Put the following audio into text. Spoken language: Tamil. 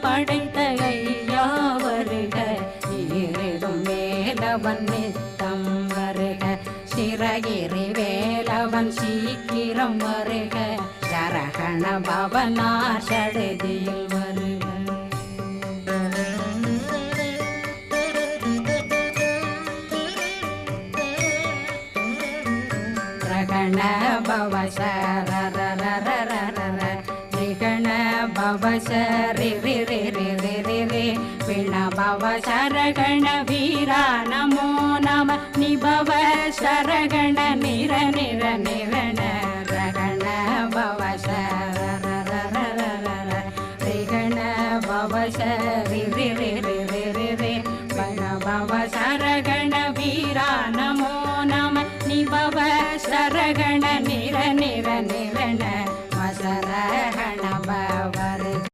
படைத்த ஐயா வருக, ஈரிடும் வேலவன் நித்தம் வருக, சிறகிரி வேலவன் சீக்கிரம் வருக, சரகண பவனார் சடுதியில் வருக. ரகண பவ சரரரரரர ரிகண பவ சரி ரி ரி ரி ரி ரி ரி பிண பவ சரகண வீரா நமோ நம நிபவ சரகண நிர நிர நிரண ரகண பவ சரரரரரர ரிகண பவ சரி